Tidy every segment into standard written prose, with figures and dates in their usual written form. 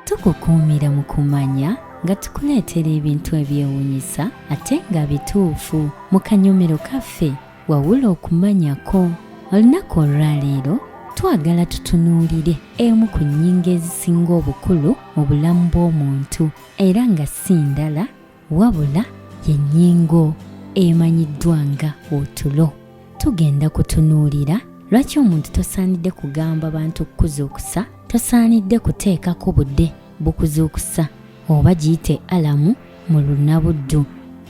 Tukukuumira mu kumanya nga tukuleetera ebintu ebyewuunyisa ate nga bituufu mu kanyomero kaffe wawula okumanyako. Olunaku olwaleero twagala tutunuulire emu ku nnyingo ezisinga obukulu mu bulamu bw'omuntu era nga si ndala wabula ye nnyingo emanyiddwa nga otulo. Tugenda kutunuulira lwaki omuntu tosaanidde kugamba abantu kuzuukusa, tosaanidde kuteekako budde bukuzuukusa oba giyite alamu mu lunnabuddu.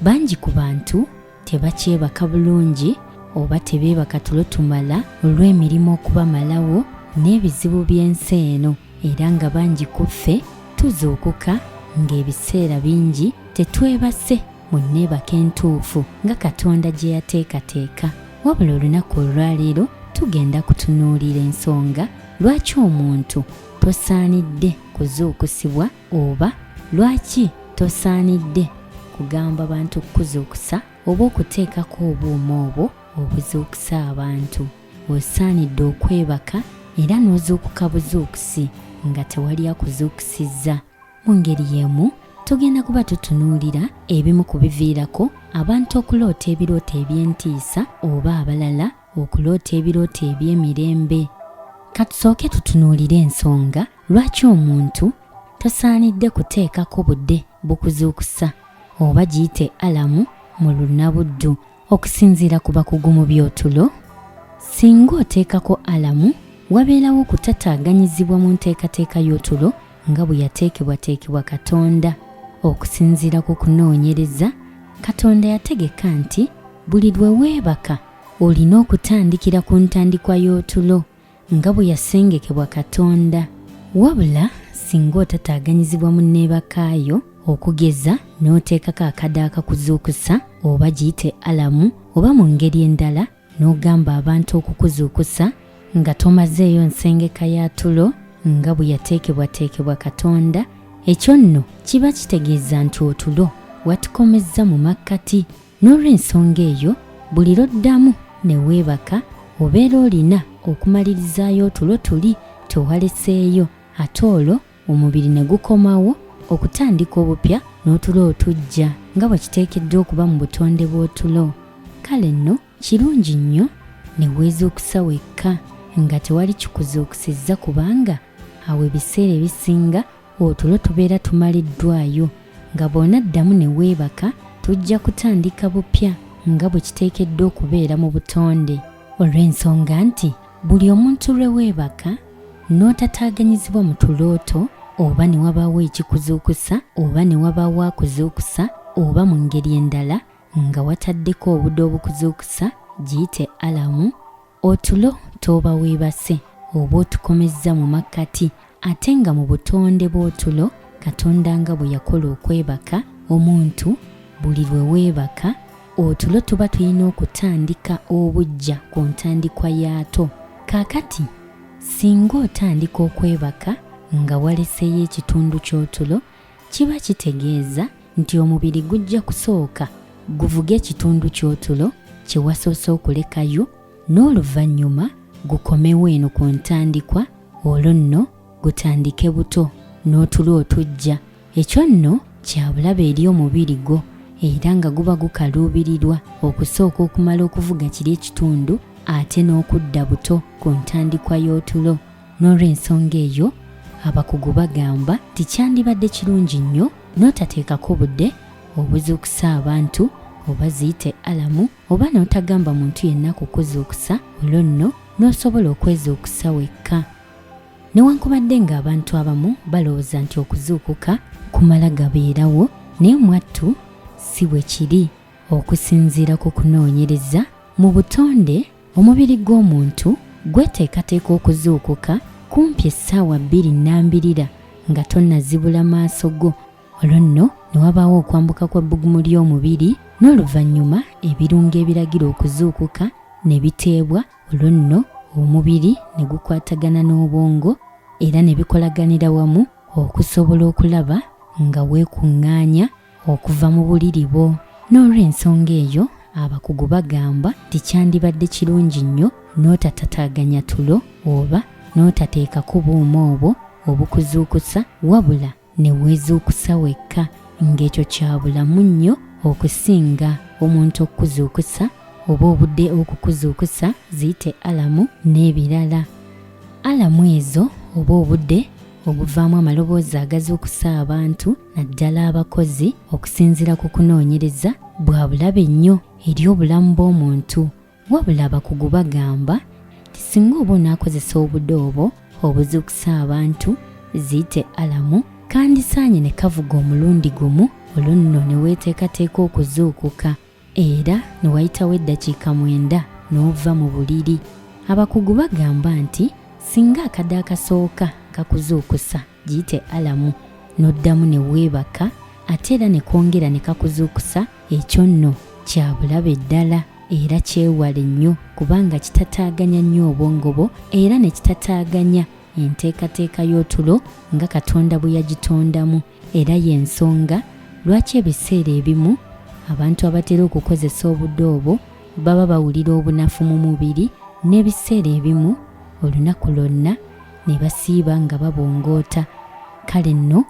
Bangi ku bantu tebakyebaka bulungi oba tebeebaka tulo tumala olw'emirimu okubamalawo n'ebizibu by'ensi eno, era nga bangi ku ffe tuzuukuka ng'ebiseera bingi tetwebase mu nneebaka entuufu nga Katonda gye yateekateeka. Wabula olunaku olwaleero tugenda kutunuulira ensonga lwaki omuntu tosaanidde kuzuukusibwa oba lwaki tosaanidde kugamba bantu kuzuukusa oba okuteekako obuuma obwo obuzuukusa abantu. Osaanidde okwebaka era n'ozuukuka buzuukusi nga tewali akuzuukusizza. Mu ngeri y'emu tugenda kuba tutunuulira ebimu ku biviirako abantu okuloota ebirooto eby'entiisa oba abalala okuloota ebirooto eby'emirembe. Katusooke tutunuulire ensonga lwaki omuntu tosaanidde kuteekako budde bukuzuukusa oba giyite alamu mu lunnabuddu okusinziira ku bakugu mu by'otulo. Singa oteekako alamu wabeerawo okutataaganyizibwa mu nteekateeka y'otulo nga bwe yateekebwateekebwa Katonda. Okusinziira ku kunoonyereza, Katonda yategeka nti buli lwe weebaka olina okutandikira ku ntandikwa y'otulo nga bwe yasengekebwa Katonda. Wabula singa otataaganyizibwa mu nneebakaayo okugeza n'oteekako akadaaka kuzuukusa oba giyite alamu oba mu ngeri endala n'ogamba abantu okukuzuukusa nga tomazeeyo nsengeka ya tulo nga bwe yateekebwateekebwa Katonda, ekyo nno kiba kitegeeza nti otulo watukomezza mu makkati. N'olw'ensonga eyo buli lw'oddamu ne weebaka obeera olina okumalirizayo otulo tuli tewaleseeyo, ate olwo omubiri ne gukomawo okutandika obupya n'otulo otujja nga bwe kiteekeddwa okuba mu butonde bw'otulo. Kale nno kirungi nnyo ne weezuukusa wekka nga tewali kikuzuukusizza, kubanga awo ebiseera ebisinga otulo tubeera tumaliddwayo, nga bw'onaddamu ne weebaka tujja kutandika bupya nga bwe kiteekeddwa okubeera mu butonde. Olw'ensonga nti buli omuntu lwe weebaka n'otataaganyizibwa mu tulooto oba ne wabaawo ekikuzuukusa oba ne wabaawo akuzuukusa oba mu ngeri endala nga wataddeko obudde obukuzuukusa giyite alamu, otulo tooba weebase oba otukomezza mu makkati. Ate nga mu butonde bw'otulo Katonda nga bwe yakola okwebaka omuntu, buli lwe weebaka otulo tuba tulina okutandika obujja ku ntandikwa yaato. Kaakati singa otandika okwebaka nga waleseeyo ekitundu ky'otulo, kiba kitegeeza nti omubiri gujja kusooka guvuge ekitundu ky'otulo kye wasoose okulekayo, n'oluvannyuma gukomewo eno ku ntandikwa, olwo nno gutandike buto n'otulo otujja. Ekyo nno kya bulabe eri omubiri gwo, era nga guba gukaluubirirwa okusooka okumala okuvuga kiri ekitundu ate n'okudda buto ku ntandikwa y'otulo. N'olw'ensonga eyo abakugu bagamba tikyandibadde kirungi nnyo n'otateekako budde obuzuukusa abantu oba ziyite alamu oba n'otagamba muntu yenna kukuzuukusa, olwo nno n'osobola okwezuukusa wekka. Newankubadde ng'abantu abamu balowooza nti okuzuukuka kumala gabeerawo, naye mwattu si bwe kiri. Okusinziira ku kunoonyereza, mu butonde omubiri gw'omuntu gweteekateeka okuzuukuka kumpi essaawa 2 nga tonnazibula maaso go. Olwo nno ne wabaawo okwambuka kwa bbugumu ly'omubiri, n'oluvannyuma ebirungo ebiragira okuzuukuka ne biteebwa, olwo nno omubiri ne gukwatagana n'obwongo era ne bikolaganira wamu okusobola okulaba nga weekuŋŋaanya okuva mu buliri bwo. N'olw'ensonga eyo abakugu bagamba tikyandibadde kirungi nnyo n'otatataaganya tulo oba n'otateekako buuma obwo obukuzuukusa, wabula ne weezuukusa wekka, ng'ekyo kya bulamu nnyo okusinga omuntu okukuzuukusa oba obudde okukuzuukusa, ziyite alamu n'ebirala. Alamu ezo oba obudde obuvaamu amaloboozi agazuukusa abantu naddala abakozi okusinziira ku kunoonyereza bwabulabe nnyo eri obulamu bw'omuntu. Wabula abakugu bagamba ti singa oba onaakozesa obudde obwo obuzuukusa abantu, ziyite alamu, kandisaanye ne kavuga omulundi gumu, olwo nno ne weeteekateeka okuzuukuka era ne wayitawo eddakiika 9 n'ova mu buliri. Abakugu bagamba nti singa akadde akasooka kakuzuukusa, giyite alamu, n'oddamu ne weebaka ate era ne kwongera ne kakuzuukusa, ekyo nno kya bulabe ddala era kyewale nnyo kubanga kitataaganya nnyo obwongo bwo era ne kitataaganya enteekateeka y'otulo nga Katonda bwe yagitondamu. Era y'ensonga lwaki ebiseera ebimu abantu abatera okukozesa obudde obwo baba bawulira obunafu mu mubiri, n'ebiseera ebimu olunaku lwonna ne basiiba nga babongoota. Kale nno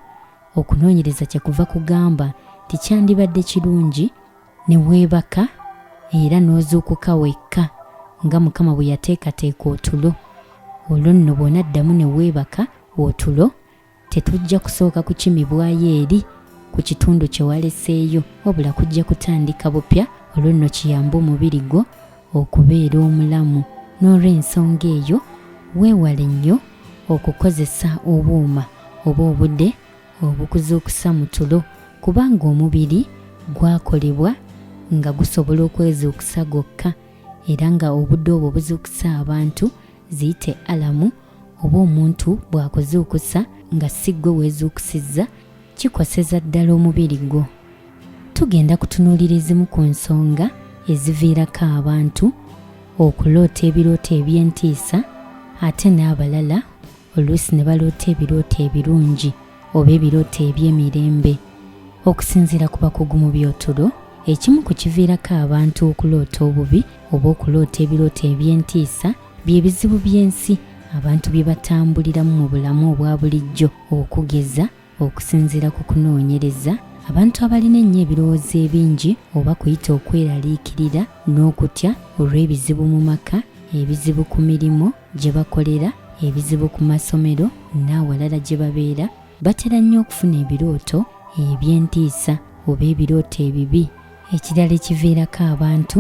okunoonyereza kyekuva kugamba tikyandibadde kirungi ne weebaka era n'ozuukuka wekka nga Mukama bwe yateekateeka otulo. Olwo nno bw'onaddamu ne weebaka otulo tetujja kusooka kukimibwayo eri ku kitundu kye waleseeyo, wabula kujja kutandika bupya. Olwo nno kiyamba omubiri gwo okubeera omulamu. N'olw'ensonga eyo weewale nnyo okukozesa obuuma oba obudde obukuzuukusa mu tulo, kubanga omubiri gwakolebwa nga gusobola okwezuukusa gwokka, era nga obudde obwo buzuukusa abantu, ziyite alamu, oba omuntu bw'akuzuukusa nga si ggwe weezuukusizza, kikoseza ddala omubiri gwo. Tugenda kutunuulira ezimu ku nsonga eziviirako abantu okuloota ebirooto eby'entiisa, ate n'abalala oluusi ne baloota ebirooto ebirungi oba ebirooto eby'emirembe. Okusinziira ku bakugu mu by'otulo, ekimu ku kiviirako abantu okuloota obubi oba okuloota ebirooto eby'entiisa bye bizibu by'ensi abantu bye batambuliramu mu bulamu obwa bulijjo, okugeza okusinziira ku kunoonyereza abantu abalina ennyo ebirowoozo ebingi oba kuyita okweraliikirira n'okutya olw'ebizibu mu maka, ebizibu ku mirimu gye bakolera, ebizibu ku masomero n'awalala gye babeera, batera nnyo okufuna ebirooto eby'entiisa oba ebirooto ebibi. Ekirala ekiviirako abantu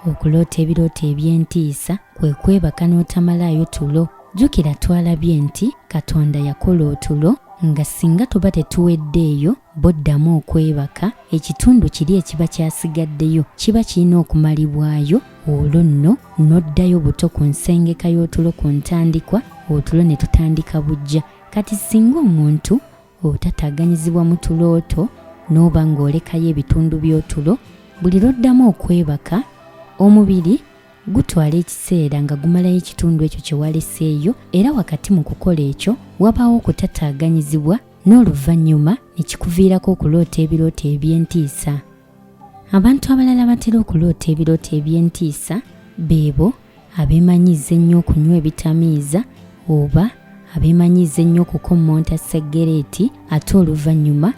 okuloota ebirooto eby'entiisa kwe kwebaka n'otamalaayo tulo. Jjukira twalabye nti Katonda yakola otulo nga singa tuba tetuweddeeyo boddamu okwebaka, ekitundu kiri ekiba kyasigaddeyo kiba kirina okumalibwayo. Olwo nno n'oddayo buto ku nsengeka y'otulo ku ntandikwa, otulo ne tutandika bujja. Kati singa omuntu otataaganyizibwa mu tulooto n'oba ng'olekayo ebitundu by'otulo, buli lw'oddamu okwebaka omubiri gutwala ekiseera nga gumalayo ekitundu ekyo kye waleseeyo, era wakati mu kukola ekyo wabaawo okutataaganyizibwa, n'oluvannyuma ne kikuviirako okuloota ebirooto eby'entiisa. Abantu abalala batera okuloota ebirooto eby'entiisa beebo abeemanyiiza ennyo okunywa ebitamiiza oba abeemanyiiza ennyo okukommonta segereeti, ate oluvannyuma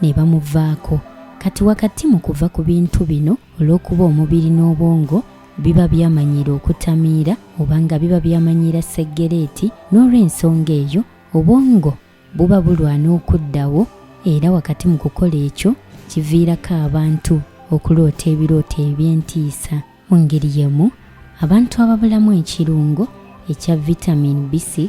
ne bamuvaako. Kati wakati mu kuva ku bintu bino, olw'okuba omubiri n'obwongo biba byamanyiira okutamiira oba nga biba byamanyiira segereeti, n'olw'ensonga eyo obwongo buba bulwana okuddawo, era wakati mu kukola ekyo kiviirako abantu okuloota ebirooto eby'entiisa. Mu ngeri y'emu, abantu ababulamu ekirungo ekya vitamin B6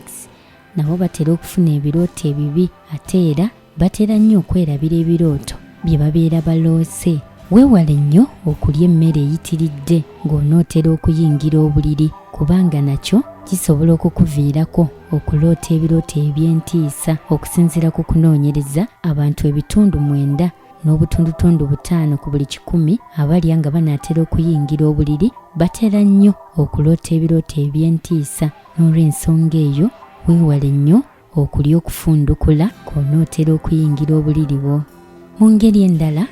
nabo batera okufuna ebirooto ebibi, ate era batera nnyo okwerabira ebirooto bye babeera baloose. Weewale nnyo okulya emmere eyitiridde ng'onootera okuyingira obuliri, kubanga nakyo kisobola okukuviirako okuloota ebirooto eby'entiisa. Okusinziira ku kunoonyereza, abantu ebitundu 9 n'obutundutundu 5 ku buli 100 abalya nga banaatera okuyingira obuliri batera nnyo okuloota ebirooto eby'entiisa. N'olw'ensonga eyo weewale nnyo okulya okufundukula kw'onootera okuyingira obuliri bwo. Mu ngeri endala,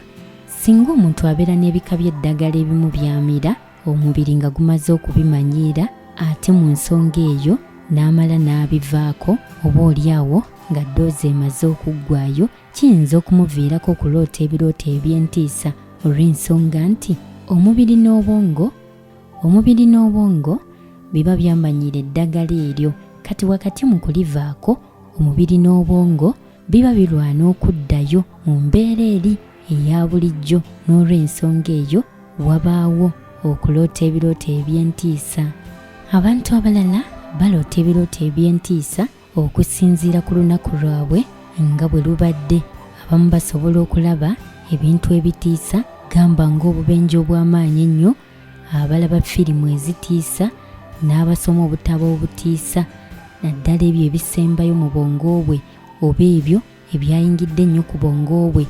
singa omuntu abeera n'ebika by'eddagala ebimu byamira omubiri nga gumaze okubimanyiira ate mu nsonga eyo n'amala n'abivaako oba oliawo nga ddoozi emaze okuggwaayo, kiyinza okumuviirako okuloota ebirooto eby'entiisa olw'ensonga nti omubiri n'obwongo biba byamanyiira eddagala eryo. Kati wakati mu kulivaako omubiri n'obwongo biba birwana okuddayo mu mbeera eri eya bulijjo. N'olw'ensonga eyo wabaawo okuloota ebirooto eby'entiisa. Abantu abalala baloota ebirooto eby'entiisa okusinziira ku lunaku lwabwe nga bwe lubadde. Abamu basobola okulaba ebintu ebitiisa, gamba ng'obubenje obw'amaanyi ennyo, abalaba firimu ezitiisa, n'abasoma obutabo obutiisa, naddala ebyo ebisembayo mu bwongo bwe oba ebyo ebyayingidde ennyo ku bwongo bwe.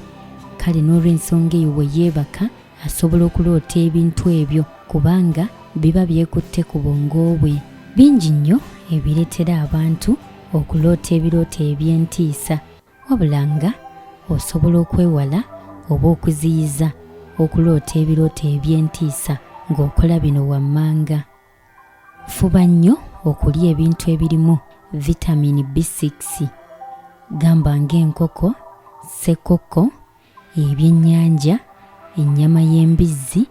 Kale n'olw'ensonga eyo bwe yeebaka asobola okuloota ebintu ebyo kubanga biba byekutte ku bwongo bwe. Bingi nnyo ebireetera abantu okuloota ebirooto eby'entiisa, wabula nga osobola okwewala oba okuziyiza okuloota ebirooto eby'entiisa ng'okola bino wammanga. Fuba nnyo okulya ebintu ebirimu vitamini B6, gamba ng'enkoko, ssekoko, ebyennyanja, ennyama y'embizzi,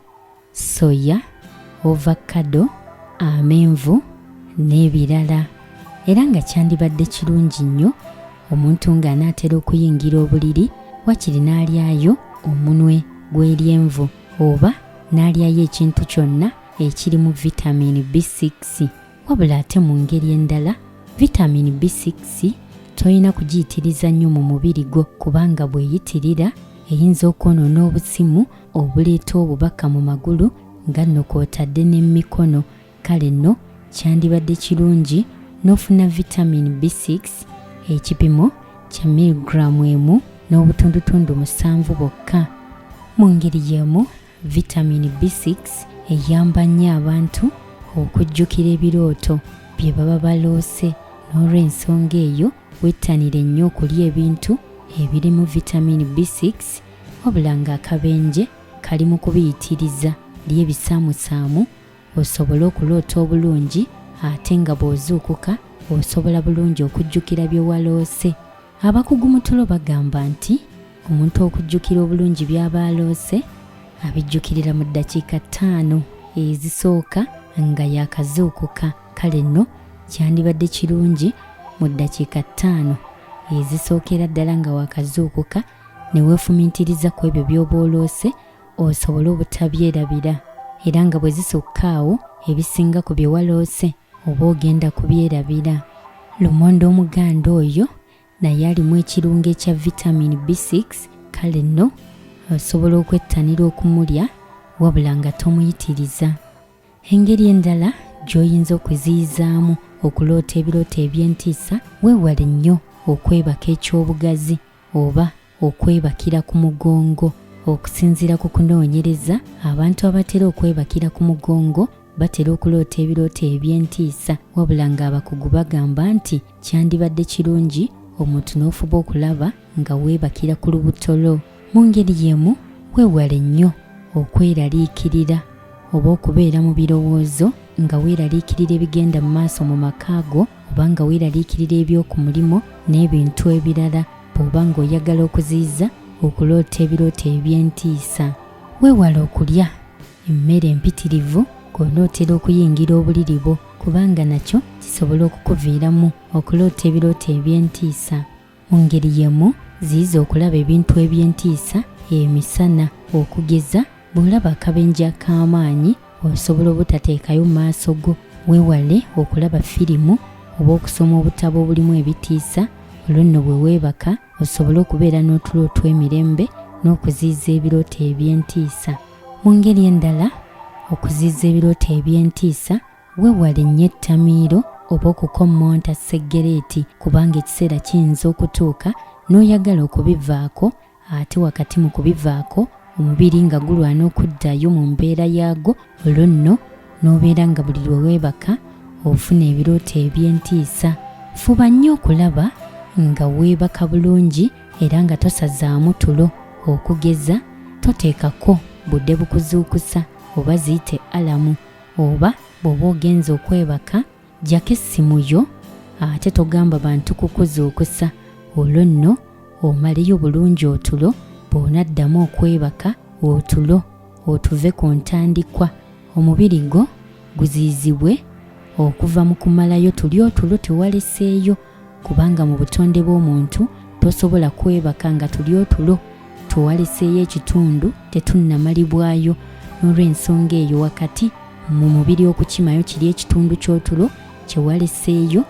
soya, ovakado, amenvu n'ebirala. Era nga kyandibadde kirungi nnyo omuntu ng'anaatera okuyingira obuliri wakiri n'alyayo omunwe gw'eryenvu oba n'alyayo ekintu kyonna ekirimu vitamini B6. Wabula ate mu ngeri endala, vitamini B6 tolina kugiyitiriza nnyo mu mubiri gwo kubanga bw'eyitirira eyinza okwonoona obusimu obuleeta obubaka mu magulu nga nno kw'otadde n'emikono. Kale nno kyandibadde kirungi n'ofuna vitamini B6 ekipimo kya miligulaamu 1 n'obutundutundu 7 bwokka. Mu ngeri y'emu, vitamini B6 eyamba nnyo abantu okujjukira ebirooto bye baba baloose. N'olw'ensonga eyo wettanire nnyo okulya ebintu ebirimu vitamini B6, wabula ng'akabenje kali mu kubiyitiriza. Lya ebisaamusaamu osobole okuloota obulungi, ate nga bw'ozuukuka osobola bulungi okujjukira bye waloose. Abakugu mu tulo bagamba nti omuntu okujjukira obulungi by'aba aloose abijjukirira mu ddakiika 5 ezisooka nga yaakazuukuka. Kale nno kyandibadde kirungi mu ddakiika 5 ezisookera ddala nga waakazuukuka ne weefumintiriza ku ebyo by'oba oloose osobole obutabyerabira, era nga bwe zisukkaawo ebisinga ku bye waloose oba ogenda kubyerabira. Lumonde omuganda oyo naye alimu ekirungo ekya vitamini B6. Kale nno osobola okwettanira okumulya wabula nga tomuyitiriza. Engeri endala gy'oyinza okuziyizaamu okuloota ebirooto eby'entiisa, weewale nnyo okwebaka ekyobugazi oba okwebakira ku mugongo. Okusinziira ku kunoonyereza, abantu abatera okwebakira ku mugongo batera okuloota ebirooto eby'entiisa, wabula ng'abakugu bagamba nti kyandibadde kirungi omuntu n'ofuba okulaba nga weebakira ku lubutolo. Mu ngeri y'emu, weewale nnyo okweraliikirira oba okubeera mu birowoozo nga weeraliikirira ebigenda mu maaso mu maka go, oba nga weeraliikirira eby'oku mulimo n'ebintu ebirala bw'oba ng'oyagala okuziyiza okuloota ebirooto eby'entiisa. Weewale okulya emmere empitirivu ng'onootera okuyingira obuliri bwo kubanga nakyo kisobola okukuviiramu okuloota ebirooto eby'entiisa. Mu ngeri y'emu, ziyiza okulaba ebintu eby'entiisa emisana, okugeza bw'olaba akabenje ak'amaanyi osobola obutateekayo mu maaso go. Weewale okulaba firimu oba okusoma obutabo obulimu ebitiisa, olwo nno bwe weebaka osobole okubeera n'otulo tw'emirembe n'okuziyiza ebirooto eby'entiisa. Mu ngeri endala, okuziyiza ebirooto eby'entiisa, weewale nnyo ettamiiro oba okukommonta seggereeti kubanga ekiseera kiyinza okutuuka n'oyagala okubivaako ate wakati mu kubivaako omubiri nga gulwana okuddayo mu mbeera yaago, olwo nno n'obeera nga buli lwe weebaka ofuna ebirooto eby'entiisa. Fuba nnyo okulaba nga weebaka bulungi era nga tosazaamu tulo, okugeza toteekako budde bukuzuukusa oba ziyite alamu, oba bw'oba ogenza okwebaka gyako essimu yo ate togamba bantu kukuzuukusa. Olwo nno omaleyo bulungi otulo, bw'onaddamu okwebaka otulo otuve ku ntandikwa, omubiri gwo guziyizibwe okuva mu kumalayo tuli otulo tewaleseeyo, kubanga mu butonde bw'omuntu tosobola kwebaka nga tuli otulo tewaleseeyo ekitundu tetunnamalibwayo. N'olw'ensonga eyo wakati mu mubiri okukimayo kiri ekitundu ky'otulo kyewaleseeyo,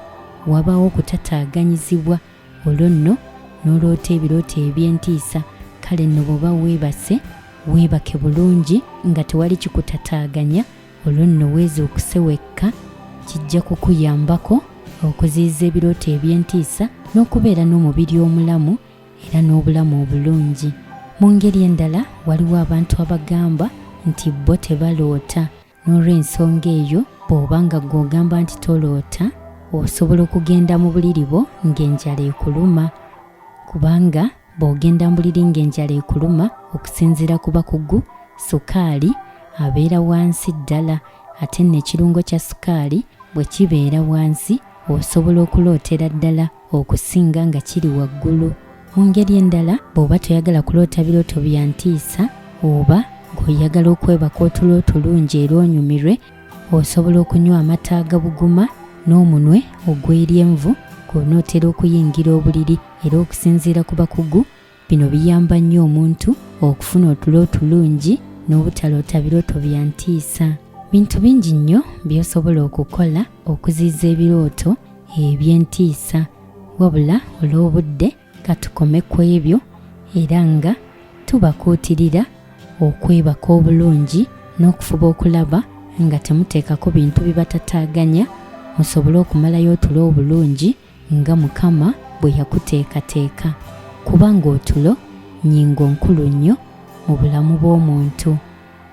wabaawo okutataaganyizibwa. Olwo nno n'oloota ebirooto eby'entiisa. Kale nno bw'oba weebase weebake bulungi nga tewali kikutataaganya, olwo nno weezuukuse wekka, kijja kukuyambako okuziyiza ebirooto eby'entiisa n'okubeera n'omubiri omulamu era n'obulamu obulungi. Mu ngeri endala waliwo abantu abagamba nti bo tebaloota. N'olw'ensonga eyo bw'oba nga gw'ogamba nti toloota, osobola okugenda mu buliri bwo ng'enjala ekuluma, kubanga bw'ogenda mu buliri ng'enjala ekuluma okusinziira ku bakugu, sukaali abeera wansi ddala, ate n'ekirungo kya sukaali bwe kibeera wansi osobola okulootera ddala okusinga nga kiri waggulu. Mu ngeri endala bw'oba toyagala kuloota birooto bya ntiisa oba ng'oyagala okwebaka otulo otulungi era onyumirwe, osobola okunywa amata agabuguma n'omunwe ogw'eryenvu gw'onootera okuyingira obuliri, era okusinziira ku bakugu bino biyamba nnyo omuntu okufuna otulo otulungi n'obutaloota birooto bya ntiisa. Bintu bingi nnyo by'osobola okukola okuziyiza ebirooto eby'entiisa, wabula olw'obudde katukome ku ebyo era nga tubakuutirira okwebaka obulungi n'okufuba okulaba nga temuteekako bintu bibatataaganya, musobole okumalayo otulo obulungi nga Mukama bwe yakuteekateeka, kubanga otulo nnyingo nkulu nnyo mu bulamu bw'omuntu.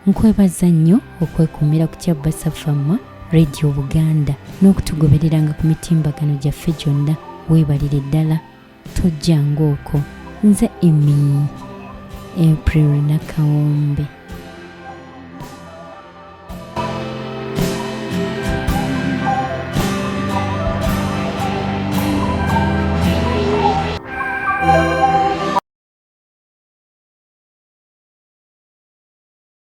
Nkwebaza nnyo okwekuumira ku Kyabbasa Famma Radio Buganda n'okutugobereranga ku mitimbagano gyaffe gyonna. Weebalire ddala, tojjanga okwo. Nze April Nakawombe.